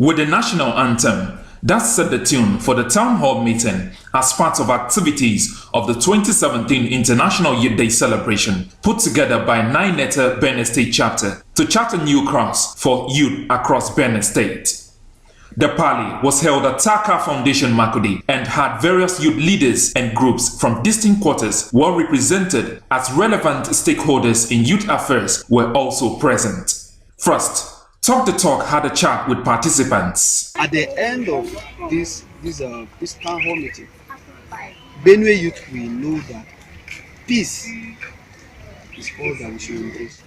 with the national anthem that set the tune for the town hall meeting as part of activities of the 2017 International Youth Day celebration put together by Benue State chapter to chart a new course for youth across Benue State. The party was held at Taka Foundation Makurdi and had various youth leaders and groups from distinct quarters well represented as relevant stakeholders in youth affairs were also present. First, Talk the Talk had a chat with participants. At the end of this town hall meeting, Benue youth will know that peace is all that we should embrace.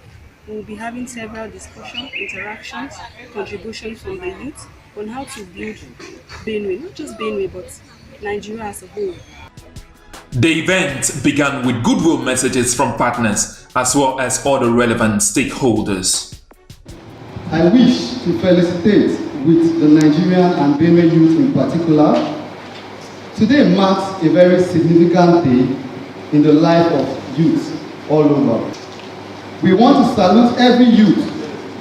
We will be having several discussions, interactions, contributions from the youth on how to build Benue, not just Benue, but Nigeria as a whole. The event began with goodwill messages from partners as well as other relevant stakeholders. I wish to felicitate with the Nigerian and Benue youth in particular. Today marks a very significant day in the life of youth all over. We want to salute every youth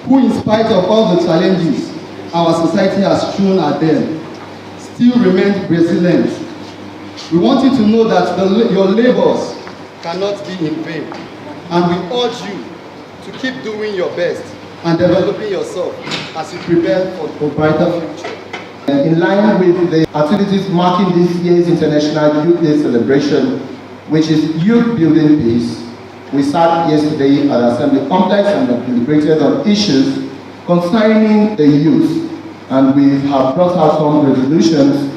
who, in spite of all the challenges our society has thrown at them, still remain resilient. We want you to know that your labors cannot be in vain, and we urge you to keep doing your best and developing yourself as you prepare for a brighter future. In line with the activities marking this year's International Youth Day celebration, which is Youth Building Peace, we sat yesterday at Assembly Complex and deliberated on issues concerning the youth, and we have brought out some resolutions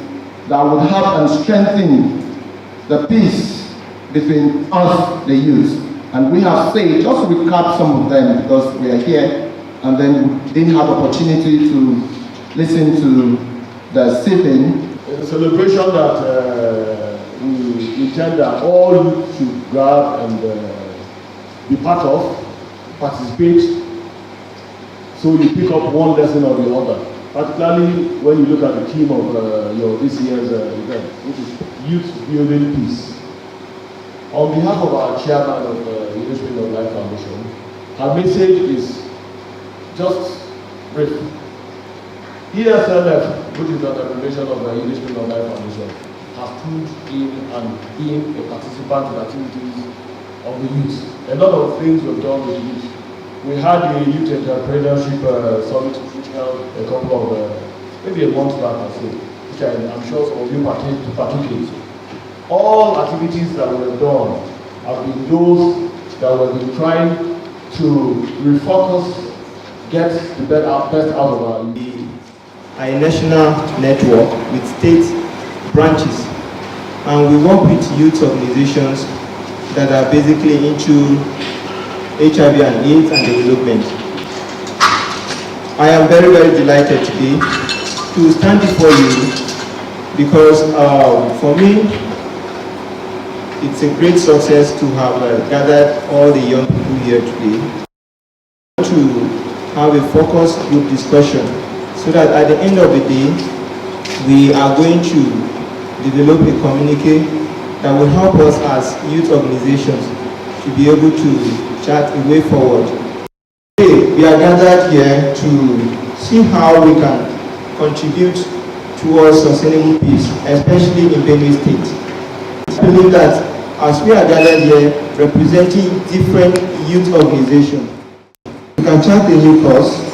that would help and strengthen the peace between us, the youth. And we have said, just to recap some of them because we are here and then we didn't have opportunity to listen to the sitting. It's a celebration that we intend that all youth should grab and be part of, participate, so you pick up one lesson or the other. Particularly when you look at the theme of this year's event, which is Youth Building Peace. On behalf of our chairman of the Unity of Life Foundation, her message is just brief. ESLF, which is the organization of the Unity of Life Foundation, has put in and been a participant in activities of the youth. A lot of things were done with the youth. We had a youth entrepreneurship summit which held a couple of, maybe a month back or so, which I'm sure some of you partook in. All activities that were done have been those that we've been trying to refocus, get the best out of our youth. A national network with state branches, and we work with youth organizations that are basically into HIV and AIDS and development. I am very, very delighted today to stand before you because for me, it's a great success to have gathered all the young people here today to have a focused group discussion so that at the end of the day, we are going to develop a communique that will help us as youth organizations to be able to chart a way forward. Today, we are gathered here to see how we can contribute towards sustainable peace, especially in Benue State. I believe that as we are gathered here representing different youth organizations, we can chart a new course.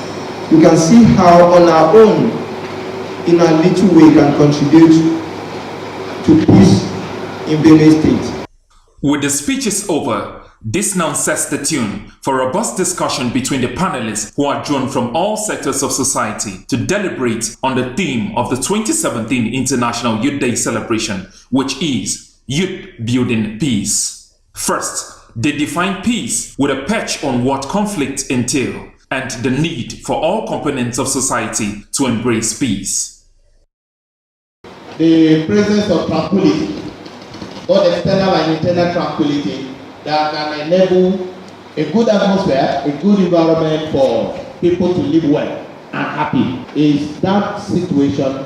We can see how on our own, in a little way, can contribute to peace in Benue State. With the speeches over, this now sets the tune for a robust discussion between the panelists who are drawn from all sectors of society to deliberate on the theme of the 2017 International Youth Day celebration, which is Youth Building Peace. First, they define peace with a patch on what conflict entails and the need for all components of society to embrace peace. The presence of tranquility, both external and internal tranquility, that can enable a good atmosphere, a good environment for people to live well and happy, is that situation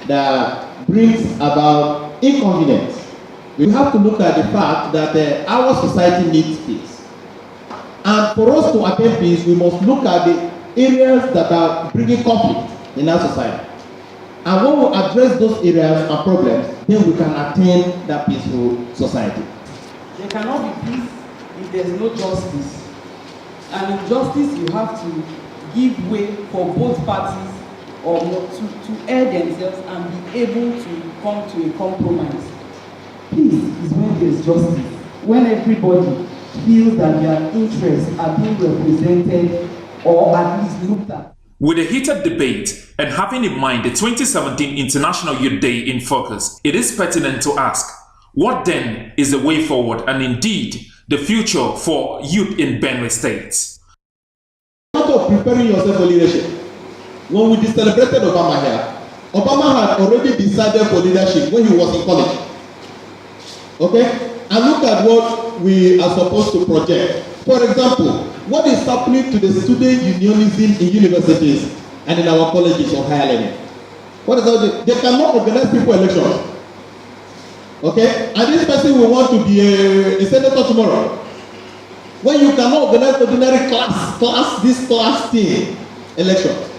that brings about inconvenience. We have to look at the fact that our society needs peace. And for us to attain peace, we must look at the areas that are bringing conflict. in our society. And when we address those areas and problems, then we can attain that peaceful society. There cannot be peace if there is no justice. And in justice, you have to give way for both parties or to air themselves and be able to come to a compromise. Peace is when there is justice, when everybody feels that their interests are being represented or at least looked at. With a heated debate and having in mind the 2017 International Youth Day in focus, it is pertinent to ask, what then is the way forward and indeed the future for youth in Benue State? Part of preparing yourself for leadership. When we celebrated Obama here, Obama had already decided for leadership when he was in college. Okay? And look at what we are supposed to project. For example, what is happening to the student unionism in universities and in our colleges of higher learning? What is that? They cannot organize people elections. Okay? And this person will want to be a senator tomorrow. When you cannot organize ordinary class thing elections.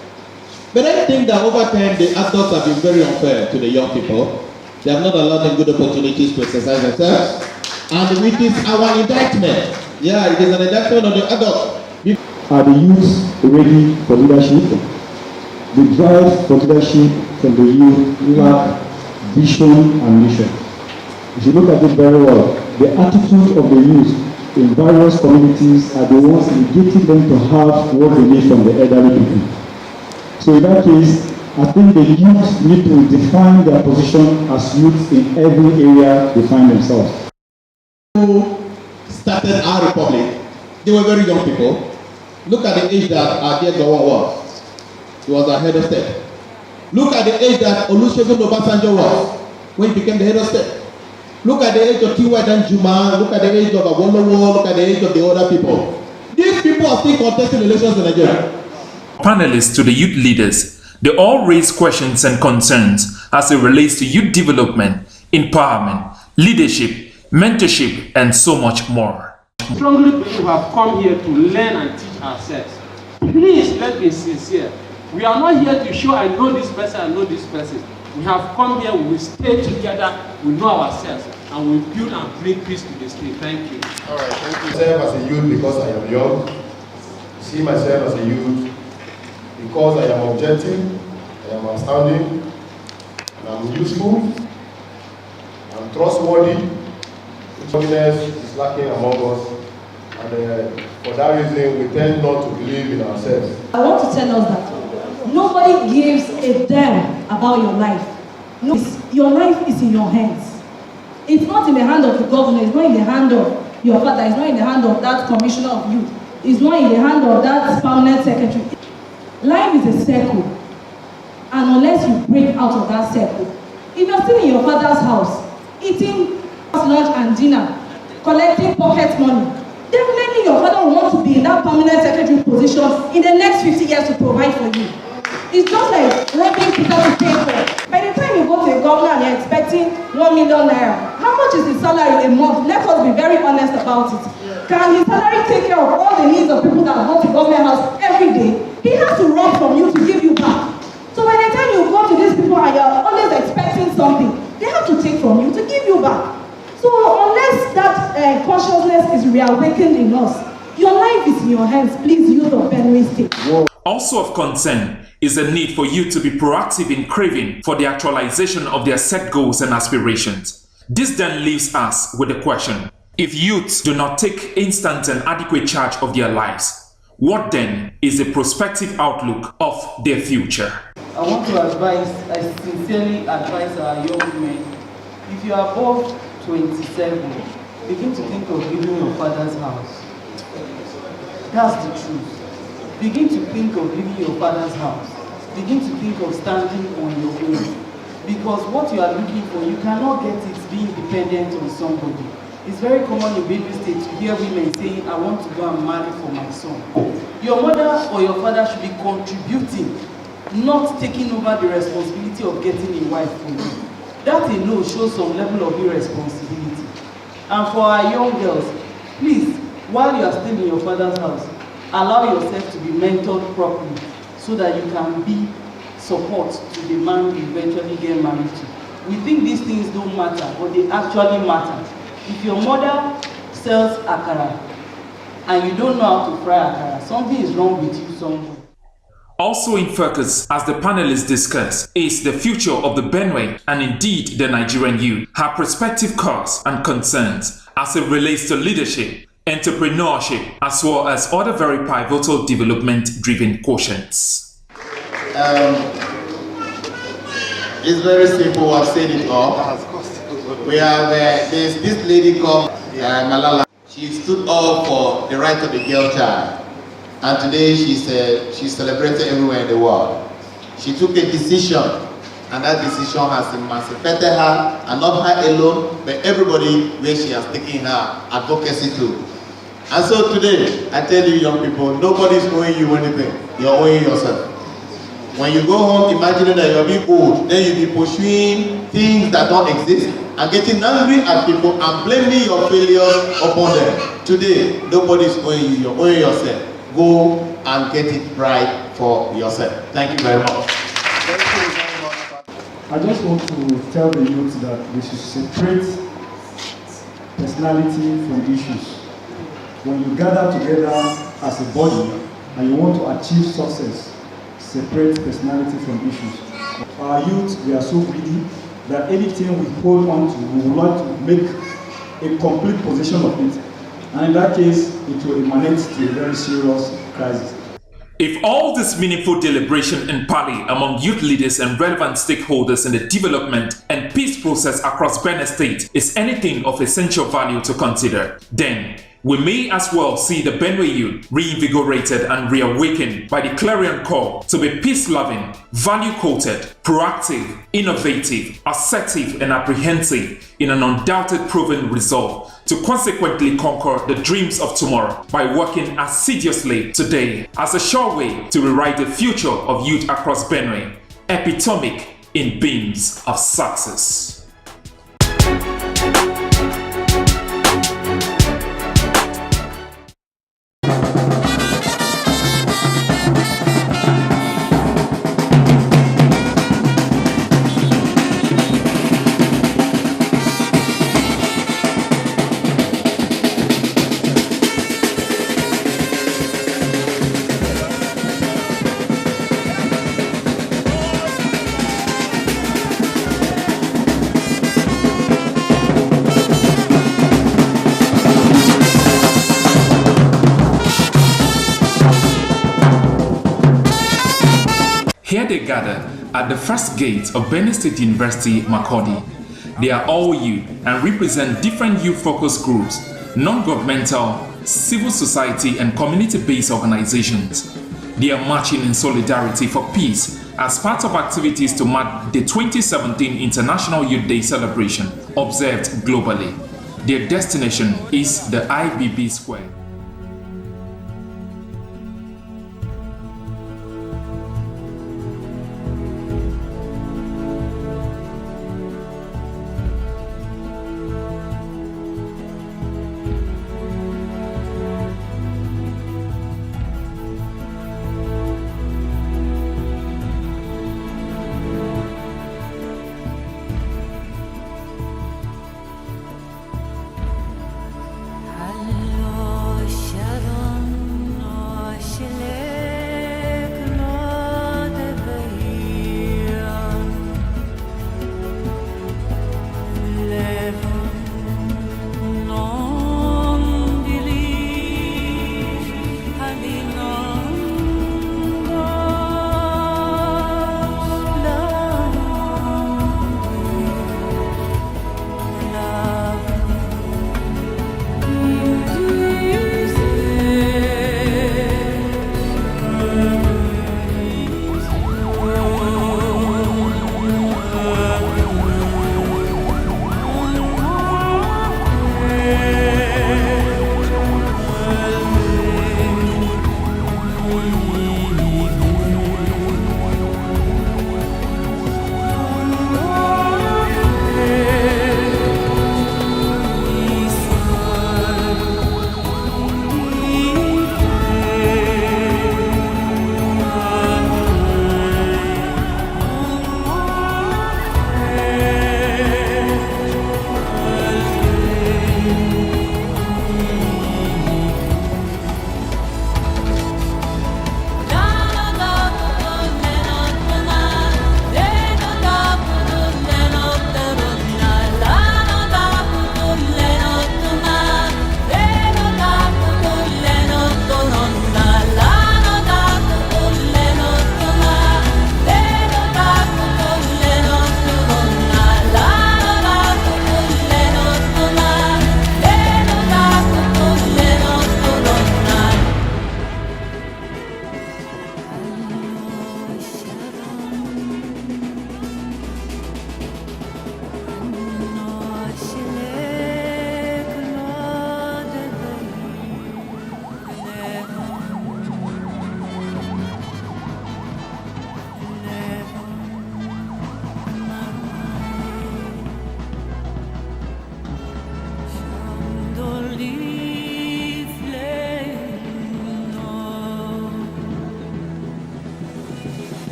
But I think that over time the adults have been very unfair to the young people. They have not allowed them good opportunities to exercise themselves. And it is our indictment. Yeah, it is an indictment on the adults. Are the youth ready for leadership? The drive for leadership from the youth lack vision and mission. If you look at it very well, the attitude of the youth in various communities are the ones negating them to have what they need from the elderly people. So in that case, I think the youth need to define their position as youth in every area they find themselves. Who started our republic, they were very young people. Look at the age that our dear Gawa was. He was our head of state. Look at the age that Olusegun Obasanjo was when he became the head of state. Look at the age of T.Y. Danjuma, look at the age of Awolowo, look at the age of the other people. These people are still contesting elections in Nigeria. Panelists to the youth leaders, they all raise questions and concerns as it relates to youth development, empowerment, leadership, mentorship, and so much more. Strongly believe we have come here to learn and teach ourselves. Please, let's be sincere. We are not here to show I know this person, I know this person. We have come here, we will stay together, we know ourselves, and we build and bring peace to the state. Thank you. All right, thank you. Myself as a youth because I am young. See myself as a youth because I am objective, I am outstanding, and I'm useful, I'm trustworthy. Holiness is lacking among us, and for that reason, we tend not to believe in ourselves. I want to tell us that nobody gives a damn about your life. No, your life is in your hands. It's not in the hand of the governor, it's not in the hand of your father, it's not in the hand of that commissioner of youth, it's not in the hand of that permanent secretary. Life is a circle, and unless you break out of that circle, if you're still in your father's house, eating lunch and dinner, collecting pocket money, definitely your father will want to be in that permanent secretary position in the next 50 years to provide for you. It's just like robbing Peter to pay for. By the time you go to a governor and you're expecting 1 million naira, how much is his salary a month? Let us be very honest about it. Can his salary take care of all the needs of people that go to government house every day? He has to rob from you to give you back. So by the time you go to these people and you're always expecting something, they have to take from you to give you back. So unless that consciousness is reawakened in us, your life is in your hands. Please, youth of Benue State. Also of concern is the need for youth to be proactive in craving for the actualization of their set goals and aspirations. This then leaves us with the question, if youth do not take instant and adequate charge of their lives, what then is the prospective outlook of their future? I want to advise, I sincerely advise our young men, if you are above 27, begin to think of leaving your father's house. That's the truth. Begin to think of leaving your father's house. Begin to think of standing on your own. Because what you are looking for, you cannot get it being dependent on somebody. It's very common in Benue State to hear women saying, I want to go and marry for my son. Your mother or your father should be contributing, not taking over the responsibility of getting a wife for you. That alone shows some level of irresponsibility. And for our young girls, please, while you are still in your father's house, allow yourself to be mentored properly so that you can be support to the man you eventually get married to. We think these things don't matter, but they actually matter. If your mother sells akara and you don't know how to fry akara, something is wrong with you somewhere. Also in focus, as the panelists discuss, is the future of the Benue and indeed the Nigerian youth, her prospective cause and concerns as it relates to leadership, entrepreneurship, as well as other very pivotal development-driven quotients. It's very simple, I've said it all. We have, there's this lady called Malala. She stood up for the right of the girl child. And today she's celebrated everywhere in the world. She took a decision, and that decision has emancipated her, and not her alone, but everybody where she has taken her advocacy to. And so today, I tell you young people, nobody's owing you anything. You're owing yourself. When you go home imagining that you're being old, then you'll be pursuing things that don't exist and getting angry at people and blaming your failures upon them. Today, nobody's owing you, you're owing yourself. Go and get it right for yourself. Thank you very much. I just want to tell the youth that we should separate personality from issues. When you gather together as a body and you want to achieve success, separate personality from issues. Our youth, we are so greedy that anything we hold on to, we would like to make a complete possession of it. And in that case, it will emanate to a very serious crisis. If all this meaningful deliberation and parley among youth leaders and relevant stakeholders in the development and peace process across Benue State is anything of essential value to consider, then we may as well see the Benue youth reinvigorated and reawakened by the clarion call to be peace-loving, value-quoted, proactive, innovative, assertive, and apprehensive in an undoubted proven resolve to consequently conquer the dreams of tomorrow by working assiduously today as a sure way to rewrite the future of youth across Benue, epitomic in beams of success. Here they gather at the first gate of Benue State University, Makurdi. They are all youth and represent different youth-focused groups, non-governmental, civil society and community-based organizations. They are marching in solidarity for peace as part of activities to mark the 2017 International Youth Day celebration observed globally. Their destination is the IBB Square.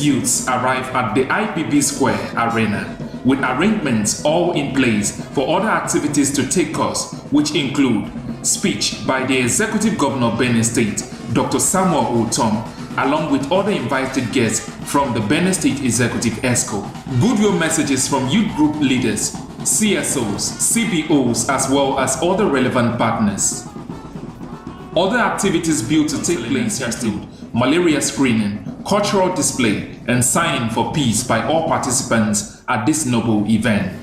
these youths arrive at the IPB Square Arena with arrangements all in place for other activities to take course, which include speech by the Executive Governor of Benue State, Dr. Samuel Otom, along with other invited guests from the Benue State Executive ESCO. Goodwill messages from youth group leaders, CSOs, CBOs, as well as other relevant partners. Other activities built to take place include malaria screening, cultural display, and signing for peace by all participants at this noble event.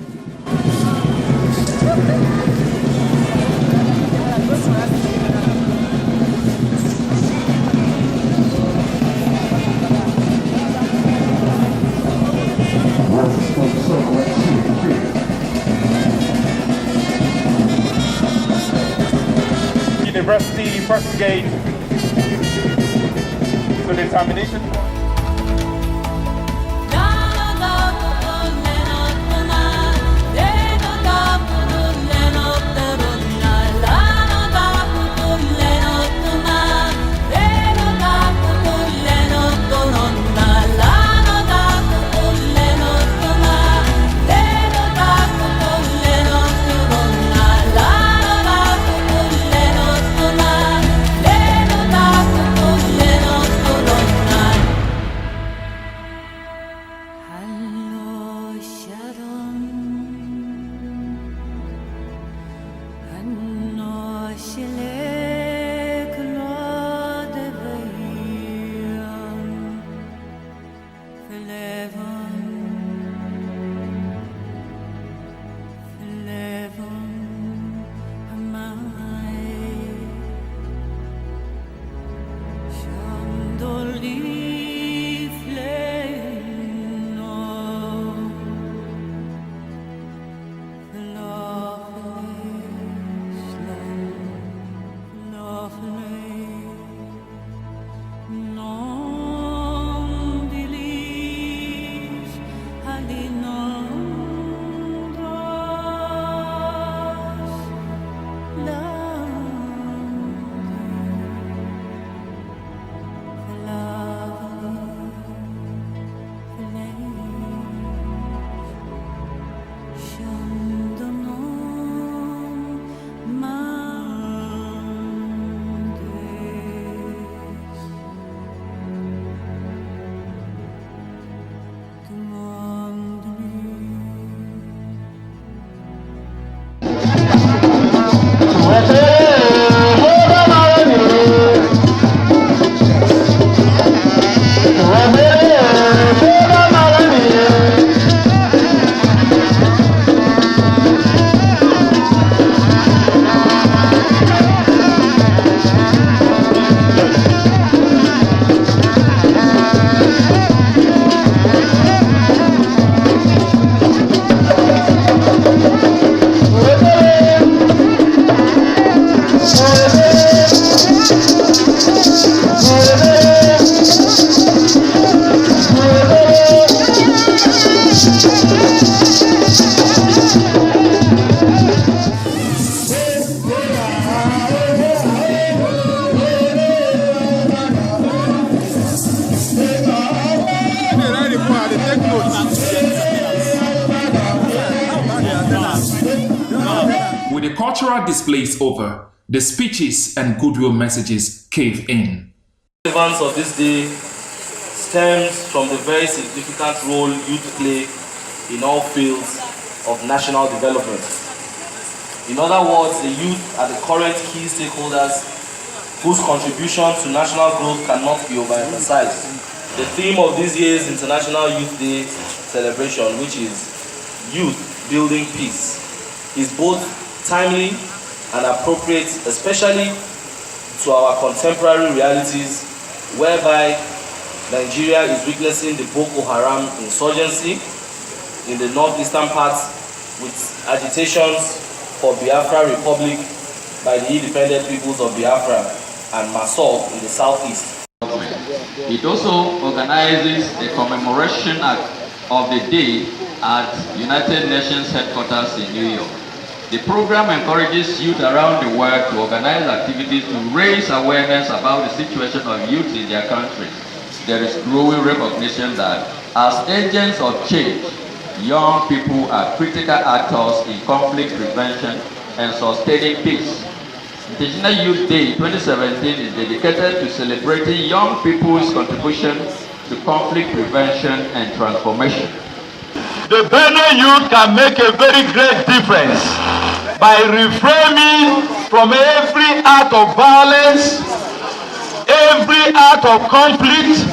University first gate to the examination. With the cultural displays over, the speeches and goodwill messages cave in. The relevance of this day stems from the very significant role youth play in all fields of national development. In other words, the youth are the current key stakeholders whose contribution to national growth cannot be overemphasized. The theme of this year's International Youth Day celebration, which is Youth Building Peace, is both timely and appropriate, especially to our contemporary realities, whereby Nigeria is witnessing the Boko Haram insurgency in the northeastern parts, with agitations for Biafra Republic by the independent peoples of Biafra and Masov in the southeast. It also organizes a commemoration of the day at United Nations headquarters in New York. The program encourages youth around the world to organize activities to raise awareness about the situation of youth in their countries. there is growing recognition that as agents of change, young people are critical actors in conflict prevention and sustaining peace. International Youth Day 2017 is dedicated to celebrating young people's contribution to conflict prevention and transformation. The Benue youth can make a very great difference by reframing from every act of violence, every act of conflict,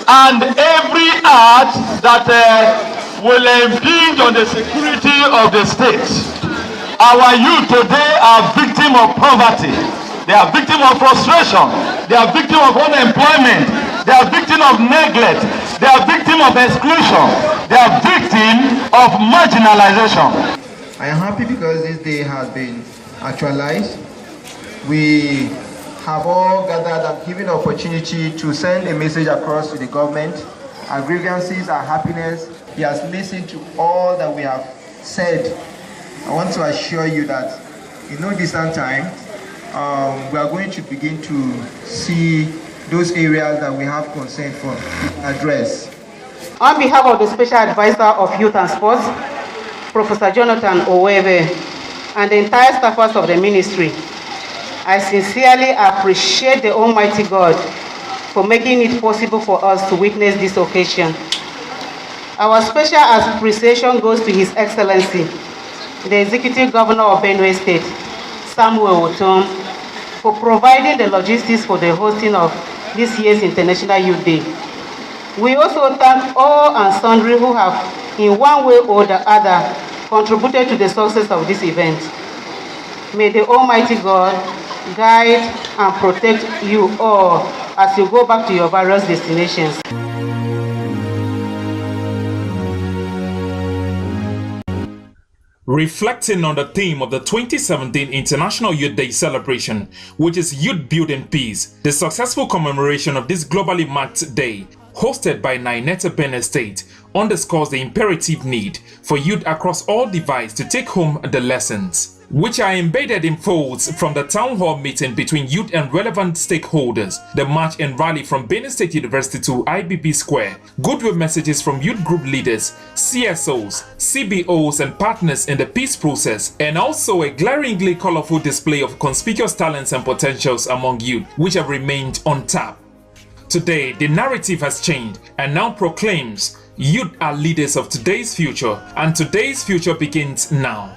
and every act that will impinge on the security of the state. Our youth today are victims of poverty. They are victims of frustration. They are victims of unemployment. They are victims of neglect. They are victims of exclusion. They are victims of marginalization. I am happy because this day has been actualized. We have all gathered and given opportunity to send a message across to the government. Our grievances, our happiness. He has listened to all that we have said. I want to assure you that in no distant time, we are going to begin to see those areas that we have concern for address. On behalf of the Special Advisor of Youth and Sports, Professor Jonathan Owebe, and the entire staffers of the ministry, I sincerely appreciate the Almighty God for making it possible for us to witness this occasion. Our special appreciation goes to His Excellency, the Executive Governor of Benue State, Samuel Otom, for providing the logistics for the hosting of this year's International Youth Day. We also thank all and sundry who have, in one way or the other, contributed to the success of this event. May the Almighty God guide and protect you all as you go back to your various destinations. Reflecting on the theme of the 2017 International Youth Day celebration, which is Youth Building Peace, the successful commemoration of this globally marked day, hosted by Benue State, underscores the imperative need for youth across all divides to take home the lessons, which are embedded in folds from the town hall meeting between youth and relevant stakeholders, the march and rally from Benue State University to IBB Square, goodwill messages from youth group leaders, CSOs, CBOs and partners in the peace process, and also a glaringly colorful display of conspicuous talents and potentials among youth, which have remained untapped. Today, the narrative has changed and now proclaims youth are leaders of today's future, and today's future begins now.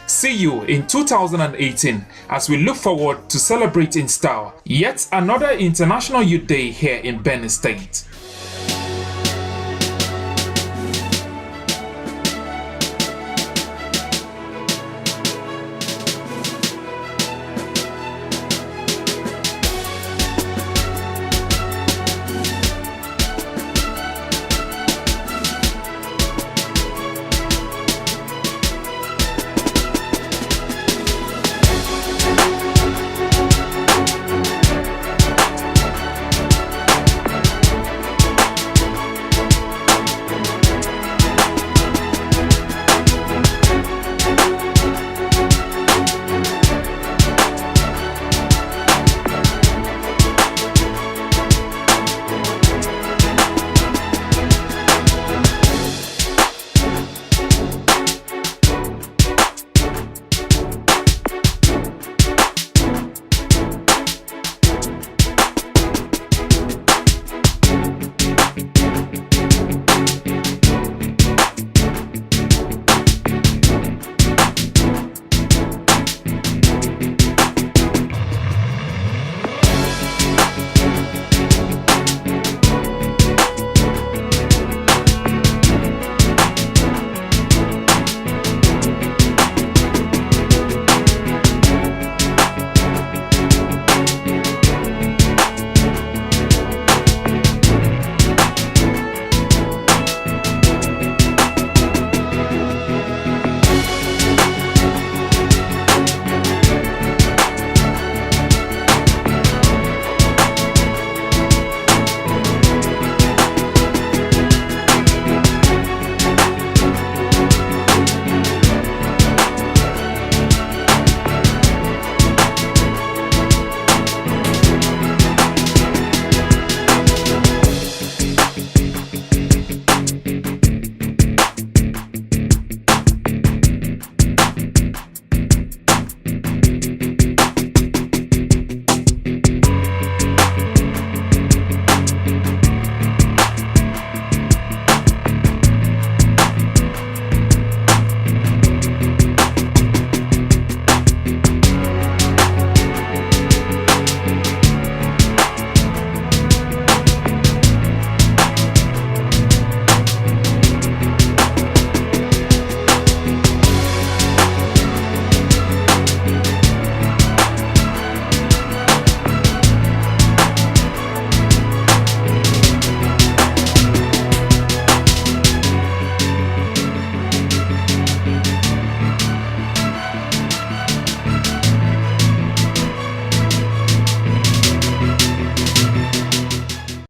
See you in 2018 as we look forward to celebrate in style yet another International Youth Day here in Benue State.